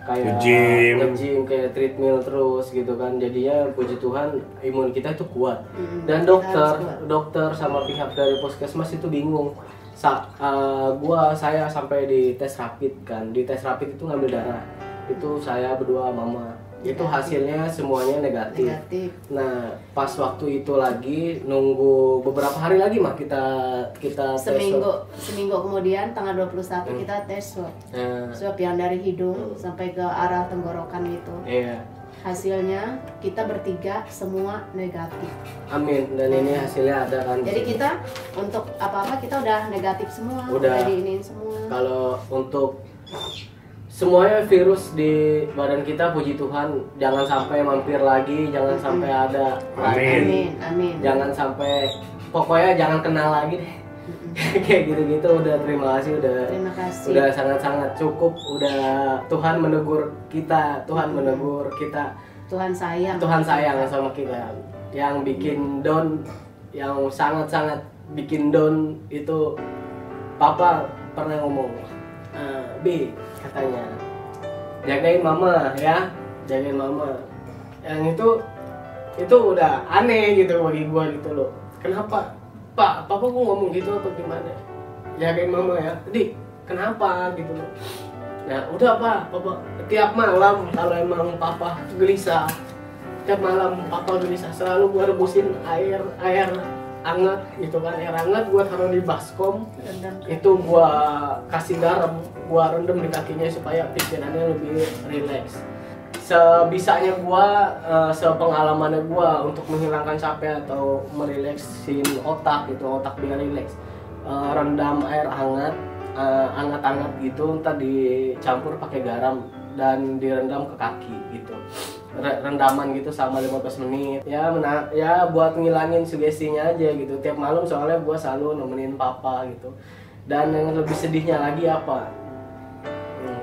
kayak nge-gym, kayak treadmill terus gitu kan. Jadinya puji Tuhan imun kita itu kuat. Dan dokter sama pihak dari puskesmas itu bingung. Saya sampai di tes rapid kan. Di tes rapid itu ngambil darah. Itu saya berdua Mama itu hasilnya semuanya negatif. Negatif. Nah, pas waktu itu lagi nunggu beberapa hari lagi mah kita tes swab. Seminggu kemudian tanggal 21 kita tes swab. Swab yang dari hidung sampai ke arah tenggorokan gitu. Iya. Hasilnya kita bertiga semua negatif. Amin. Dan ini hasilnya ada kan. Jadi kita untuk apa-apa kita udah negatif semua, Udah. diinin semua. Kalau untuk semuanya virus di badan kita, puji Tuhan, jangan sampai mampir lagi, jangan sampai ada lagi. Amin, amin. Jangan sampai, pokoknya jangan kenal lagi deh. Kayak gitu-gitu. Udah terima kasih, Terima kasih. udah sangat-sangat cukup. Udah Tuhan menegur kita, Tuhan menegur kita. Tuhan sayang. Tuhan sayang sama kita. Yang bikin down, yang sangat-sangat bikin down itu, Papa pernah ngomong, B katanya, jagain mama ya, jagain mama. Yang itu udah aneh gitu bagi gua gitu loh. Kenapa? Pak, Papa gua ngomong gitu apa gimana? Jagain mama ya. Di, kenapa gitu loh. Nah, udah Papa tiap malam kalau emang Papa gelisah, tiap malam Papa gelisah selalu gua rebusin air hangat gitu kan, air hangat gua taruh di baskom, itu gua kasih garam, gua rendam di kakinya supaya pikirannya lebih rileks. Sebisanya gua, sepengalamannya gua untuk menghilangkan capek atau merileksin otak gitu, otak biar rileks, rendam air hangat, hangat gitu, ntar dicampur pakai garam dan direndam ke kaki gitu, rendaman gitu sama 15 menit ya. Ya buat ngilangin sugestinya aja gitu tiap malam, soalnya gua selalu nemenin Papa gitu. Dan yang lebih sedihnya lagi apa,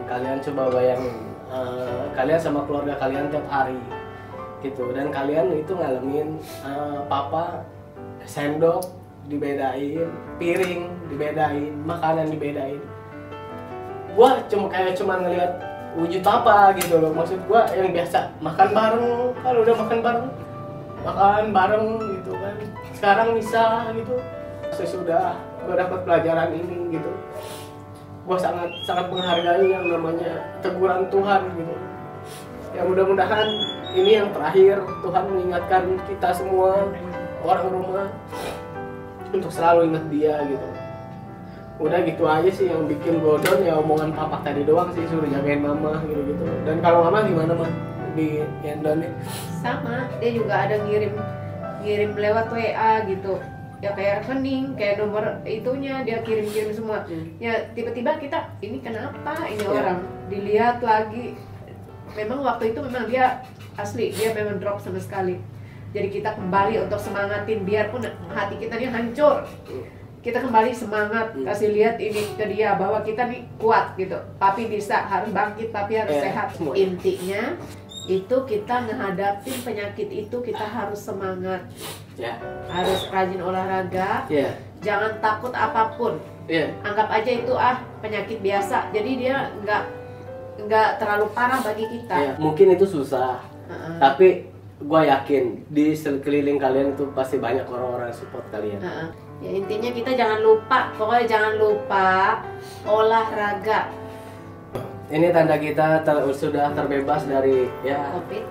kalian coba bayangin, kalian sama keluarga kalian tiap hari gitu, dan kalian itu ngalamin Papa sendok dibedain, piring dibedain, makanan dibedain. Gua cuma ngelihat wujud Papa gitu loh, maksud gua yang biasa makan bareng, kalau udah makan bareng gitu kan, sekarang misah gitu. Sesudah gua dapat pelajaran ini gitu, gua sangat menghargai yang namanya teguran Tuhan gitu. Ya mudah-mudahan ini yang terakhir, Tuhan mengingatkan kita semua orang rumah untuk selalu ingat Dia gitu. Udah gitu aja sih yang bikin gue down, ya omongan Papa tadi doang sih, suruh jagain mama gitu. Dan kalau mama gimana mah di yang downnya? Sama, dia juga ada ngirim lewat WA gitu. Ya kayak rekening, kayak nomor itunya dia kirim semua. Ya tiba-tiba kita, ini kenapa ini orang? Dilihat lagi. Memang waktu itu memang dia asli, dia memang drop sama sekali. Jadi kita kembali untuk semangatin, biarpun hati kita ini hancur, kita kembali semangat, kasih lihat ini ke dia bahwa kita nih kuat gitu. Papi bisa, harus bangkit, papi harus sehat. Intinya itu kita ngehadapin penyakit itu, kita harus semangat, harus rajin olahraga, jangan takut apapun. Anggap aja itu penyakit biasa, jadi dia nggak terlalu parah bagi kita. Mungkin itu susah, tapi gue yakin di sekeliling kalian itu pasti banyak orang-orang yang support kalian. Ya intinya kita jangan lupa, pokoknya jangan lupa olahraga. Ini tanda kita sudah terbebas dari COVID,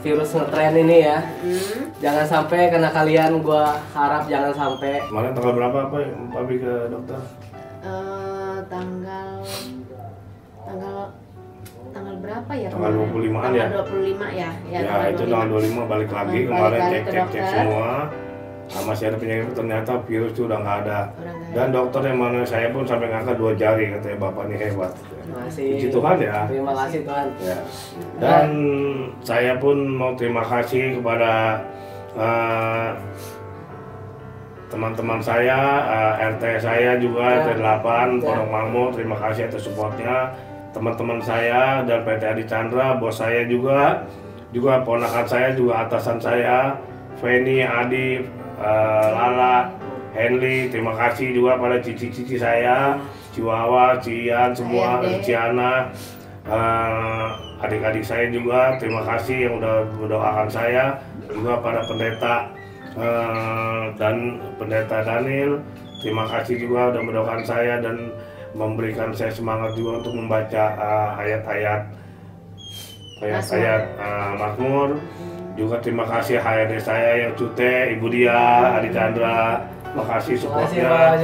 virus ngetren ini ya. Jangan sampai kena kalian, gua harap jangan sampai. Kemarin tanggal berapa apa Papi ke dokter? Tanggal berapa ya? Tanggal 25-an ya? Tanggal 25 ya. Ya itu tanggal 25 balik lagi, kemarin cek semua. Masih ada penyakit, ternyata virus itu udah nggak ada. Dan dokter yang mana saya pun sampai ngangkat 2 jari, katanya Bapak ini hebat. Puji Tuhan ya. Terima kasih Tuhan. Ya. Dan saya pun mau terima kasih kepada teman-teman saya, RT saya juga, RT 8, Pondok Makmur, terima kasih atas supportnya. Teman-teman saya dan PT Adi Chandra, bos saya juga ponakan saya, juga atasan saya, Feni, Adi, Lala, Henry, terima kasih juga pada cici-cici saya, Ciwawa, Cian, semua, Ciana, adik-adik saya juga, terima kasih yang udah mendoakan saya, juga pada pendeta dan pendeta Daniel, terima kasih juga udah mendoakan saya dan memberikan saya semangat juga untuk membaca ayat-ayat kayak saya Makmur. Juga terima kasih HRD saya yang Cute, Ibu Dia, Adi Chandra, makasih supportnya.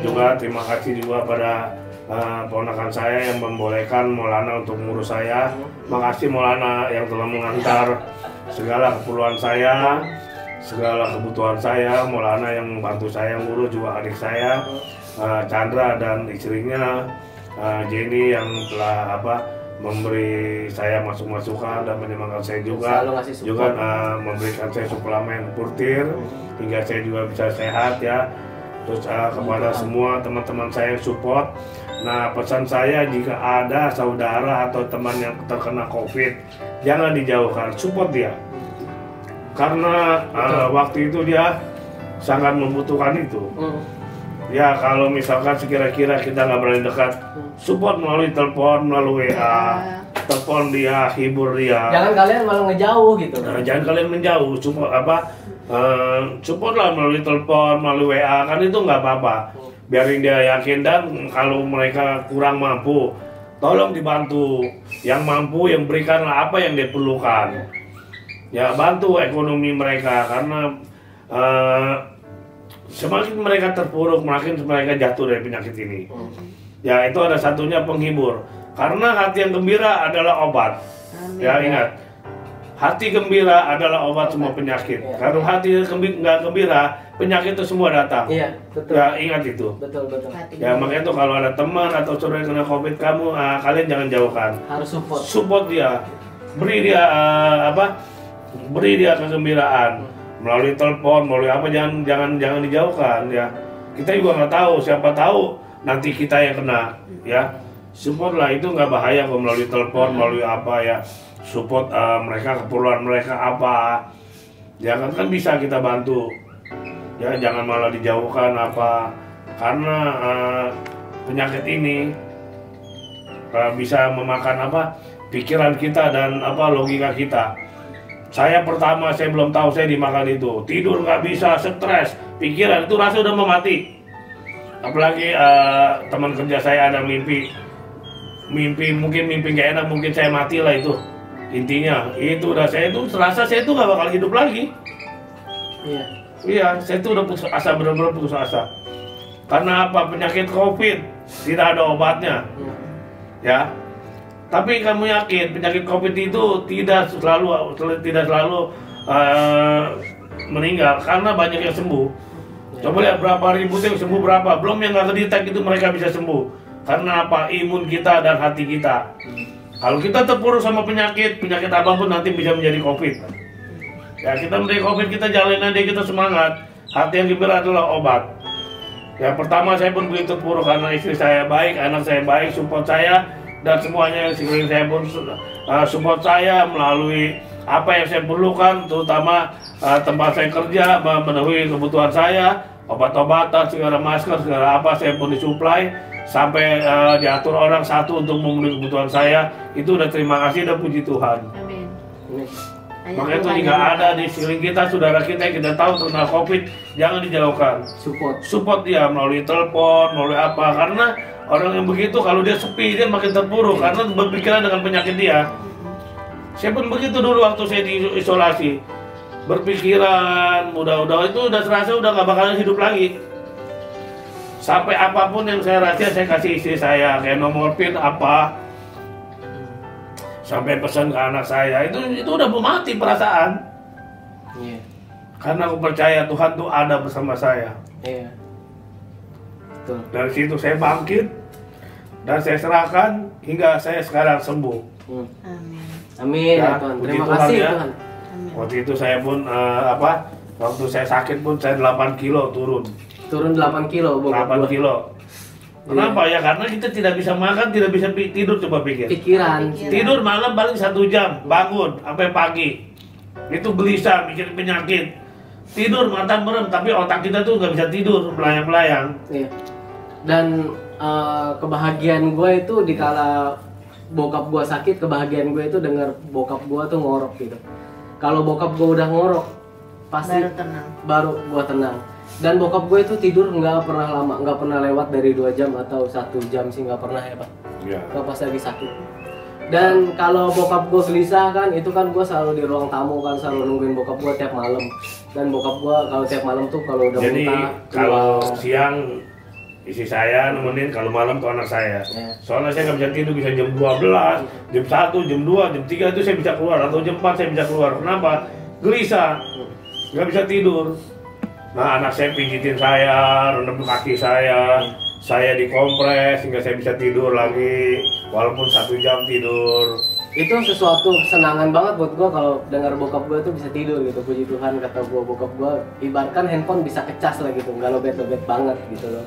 Juga terima kasih juga pada ponakan saya yang membolehkan Maulana untuk mengurus saya. Makasih Maulana yang telah mengantar segala keperluan saya, segala kebutuhan saya. Maulana yang membantu saya ngurus, juga adik saya Chandra dan istrinya Jenny yang telah memberi saya masukan dan menyemangkan saya juga memberikan saya suplemen Purtir hingga saya juga bisa sehat ya. Terus kepada semua teman-teman saya yang support. Nah, pesan saya jika ada saudara atau teman yang terkena COVID, jangan dijauhkan, support dia. Karena waktu itu dia sangat membutuhkan itu. Ya, kalau misalkan sekira-kira kita nggak berani dekat, support melalui telepon, melalui WA, telepon dia, hibur dia. Jangan kalian malah ngejauh gitu. Nah, jangan kalian menjauh, support support lah melalui telepon, melalui WA, kan itu nggak apa-apa. Biarin dia yakin, dan kalau mereka kurang mampu, tolong dibantu. Yang mampu, yang berikanlah apa yang dia perlukan. Ya, bantu ekonomi mereka, karena semakin mereka terpuruk, makin mereka jatuh dari penyakit ini. Ya, itu ada satunya penghibur. Karena hati yang gembira adalah obat. Amin. Ya, ingat. Hati gembira adalah obat semua penyakit. Kalau hati nggak gembira, penyakit itu semua datang. Iya, betul. Ya, ingat itu. Betul. Ya, makanya tuh kalau ada teman atau saudara yang kena COVID kamu, kalian jangan jauhkan. Harus support. Support dia. Beri dia beri dia kegembiraan. Melalui telepon, melalui apa, jangan dijauhkan ya. Kita juga nggak tahu, siapa tahu nanti kita yang kena ya. Support lah, itu nggak bahaya kok, melalui telepon, melalui apa ya. Support mereka, keperluan mereka apa. Jangan, kan bisa kita bantu. Ya, jangan malah dijauhkan apa. Karena penyakit ini bisa memakan pikiran kita dan logika kita. Saya pertama, saya belum tahu, saya dimakan itu. Tidur nggak bisa, stres, pikiran itu rasa udah mau mati. Apalagi teman kerja saya ada mimpi mungkin mimpi nggak enak, mungkin saya mati lah itu. Intinya itu udah, saya itu serasa saya itu nggak bakal hidup lagi. Iya, saya itu udah putus asa, benar-benar putus asa. Karena apa? Penyakit COVID tidak ada obatnya. Ya. Tapi kamu yakin penyakit COVID itu tidak selalu meninggal, karena banyak yang sembuh. Coba lihat berapa ribu yang sembuh, berapa belum yang nggak kedetek, itu mereka bisa sembuh. Karena apa? Imun kita dan hati kita. Kalau kita terpuruk sama penyakit apapun nanti bisa menjadi COVID. Ya, kita menjadi COVID, kita jalanin aja, kita semangat. Hati yang gembira adalah obat. Ya, pertama saya pun begitu terpuruk karena istri saya baik, anak saya baik, support saya. Dan semuanya yang sekeliling saya pun support saya melalui apa yang saya perlukan, terutama tempat saya kerja, memenuhi kebutuhan saya, obat-obatan, segala masker, segala apa saya pun disuplai, sampai diatur orang satu untuk memenuhi kebutuhan saya. Itu udah terima kasih dan puji Tuhan. Amin. Makanya itu jika ada di sekeliling kita, saudara kita yang kita tahu terkena COVID, jangan dijauhkan. Support dia melalui telepon, melalui apa, karena orang yang begitu kalau dia sepi, dia makin terpuruk karena berpikiran dengan penyakit dia. Saya pun begitu dulu waktu saya diisolasi, berpikiran udah itu udah serasa udah gak bakalan hidup lagi. Sampai apapun yang saya rahasia saya kasih istri saya, kayak nomor PIN apa, sampai pesan ke anak saya, itu udah mau mati perasaan. Karena aku percaya Tuhan tuh ada bersama saya. Dari situ saya bangkit dan saya serahkan hingga saya sekarang sembuh. Amin. Ya, Tuhan. puji Terima Tuhan kasih ya. Tuhan. Waktu itu saya pun waktu saya sakit pun saya 8 kilo turun. Turun 8 kilo, 8 kilo. Kenapa ya? Karena kita tidak bisa makan, tidak bisa tidur, coba pikir. Pikiran. Tidur malam paling 1 jam, bangun sampai pagi. Itu gelisah, mikir penyakit. Tidur mata merem, tapi otak kita tuh nggak bisa tidur, melayang-melayang. Iya. Dan kebahagiaan gue itu dikala bokap gue sakit, kebahagiaan gue itu dengar bokap gue tuh ngorok gitu. Kalau bokap gue udah ngorok, pasti baru gue tenang. Dan bokap gue itu tidur nggak pernah lama, nggak pernah lewat dari 2 jam atau 1 jam sih, nggak pernah ya Pak. Iya. Nggak pas lagi sakit. Dan kalau bokap gue gelisah kan, itu kan gue selalu di ruang tamu kan, selalu nungguin bokap gue tiap malam. Dan bokap gue kalau tiap malam tuh kalau udah Jadi muntah, kalau siang istri saya nemenin, kalau malam tuh anak saya. Ya. Soalnya saya nggak bisa tidur, bisa jam 12, jam 1, jam 2, jam 3 itu saya bisa keluar, atau jam 4 saya bisa keluar. Kenapa? Gelisah, nggak bisa tidur. Nah, anak saya pijitin saya, rendam kaki saya dikompres hingga saya bisa tidur lagi, walaupun 1 jam tidur. itu sesuatu kesenangan banget buat gue kalau dengar bokap gue tuh bisa tidur gitu. Puji Tuhan, kata gue, bokap gue ibaratkan handphone bisa kecas lah gitu, nggak lobet-lobet banget gitu loh.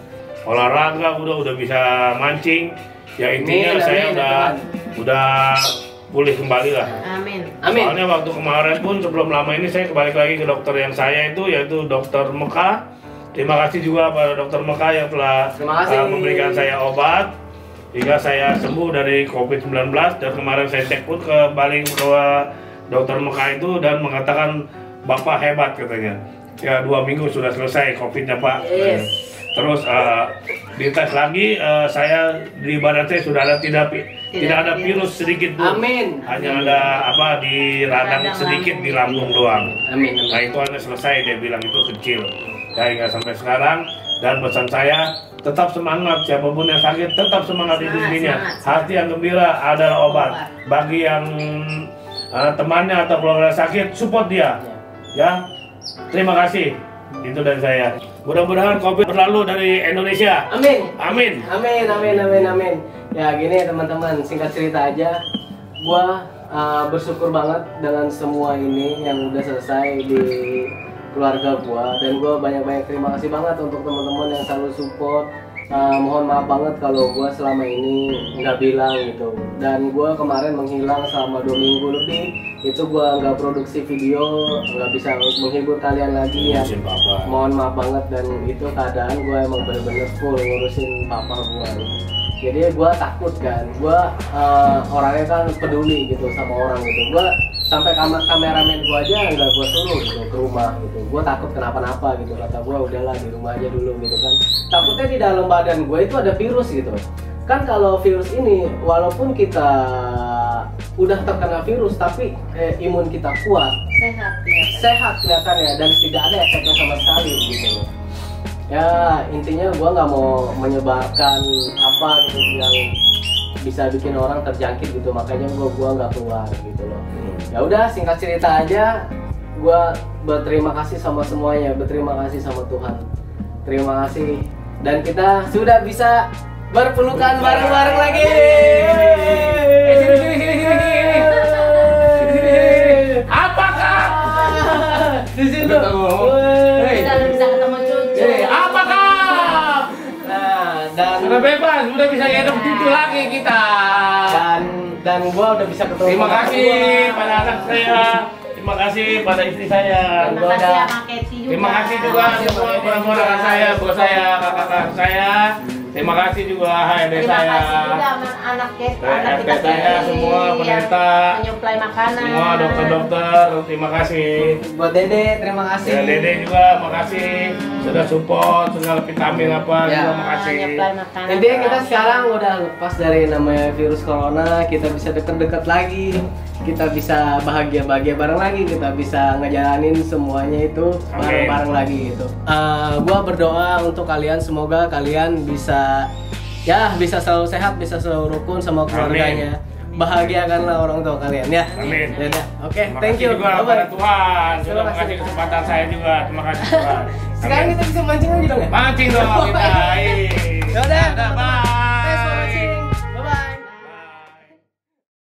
Olahraga udah bisa mancing, ya intinya Amin, saya amin, udah pulih kembali lah. Amin. Amin. Soalnya waktu kemarin pun sebelum lama ini saya kembali lagi ke dokter yang saya itu, yaitu dokter Mekah. Terima kasih juga pada dokter Mekah yang telah Terima kasih. memberikan saya obat hingga saya sembuh dari COVID-19. Dan kemarin saya cek pun kembali ke dokter Mekah itu dan mengatakan Bapak hebat katanya. Ya 2 minggu sudah selesai COVID-nya Pak. Yes. Terus dites lagi, saya di badan saya sudah ada tidak ada virus sedikit pun. Amin. Hanya ada di radang Radang sedikit lambung. di lambung doang. Amin. Nah itu hanya selesai, dia bilang itu kecil. Ya hingga sampai sekarang. Dan pesan saya, tetap semangat, siapapun yang sakit tetap semangat itu Semangat, intinya. semangat. Hati yang gembira adalah obat. Bagi yang temannya atau keluarga sakit, support dia. Ya, terima kasih. Itu dari saya. Mudah-mudahan COVID berlalu dari Indonesia. Amin. Amin. Amin, amin, amin, amin. Ya gini teman-teman, singkat cerita aja, gua bersyukur banget dengan semua ini yang udah selesai di keluarga gua, dan gua banyak-banyak terima kasih banget untuk teman-teman yang selalu support. Mohon maaf banget kalau gua selama ini nggak bilang gitu, dan gua kemarin menghilang selama 2 minggu lebih. Itu gua nggak produksi video, nggak bisa menghibur kalian lagi ya. Ngurusin papa. Mohon maaf banget, dan itu keadaan gue emang bener-bener full ngurusin papa gue. Jadi gue takut kan, gue orangnya kan peduli gitu sama orang gitu. Gue sampai kameramen gue aja nggak gue suruh gitu ke rumah gitu. Gue takut kenapa-napa gitu, kata gue udahlah di rumah aja dulu gitu kan. Takutnya di dalam badan gue itu ada virus gitu. Kan kalau virus ini walaupun kita udah terkena virus tapi imun kita kuat, sehat kelihatannya, dan tidak ada efeknya sama sekali gitu loh. Ya intinya gue nggak mau menyebarkan apa gitu yang bisa bikin orang terjangkit gitu, makanya gue nggak keluar gitu loh. Ya udah, singkat cerita aja, gue berterima kasih sama semuanya, berterima kasih sama Tuhan, terima kasih, dan kita sudah bisa berpelukan bareng-bareng lagi. Apakah? Di situ. Kita bisa ketemu cucu. Apakah? Nah, dan Sudah bebas, sudah bisa hidup cucu lagi kita. dan gua udah bisa ketemu. Terima sama kasih gua. pada anak saya. Terima kasih pada istri saya. Terima kasih sama Keti juga. Terima kasih juga semua orang-orang saya, bos saya, kakak saya. Terima kasih juga HRD Terima saya. kasih juga sama anak kita RT saya, semua yang pendeta, menyuplai makanan. semua dokter-dokter, terima kasih. Buat Dede, terima kasih. Ya, Dede juga makasih sudah support, segala vitamin apa Ya. juga makasih. Menyuplai makanan. Intinya kita sekarang udah lepas dari namanya virus corona, kita bisa deket-deket lagi, kita bisa bahagia-bahagia bareng lagi, kita bisa ngejalanin semuanya itu bareng-bareng lagi gitu. Gua berdoa untuk kalian, semoga kalian bisa selalu sehat, bisa selalu rukun sama keluarganya. Bahagiakanlah orang tua kalian ya. Amin. Ya, oke, Terima thank kasih you. juga Bye-bye. pada Tuhan sudah Terima kasih. mengasih kesempatan saya juga. Terima kasih Tuhan. Sekarang Amin. kita bisa mancing lagi dong ya? Mancing dong kita.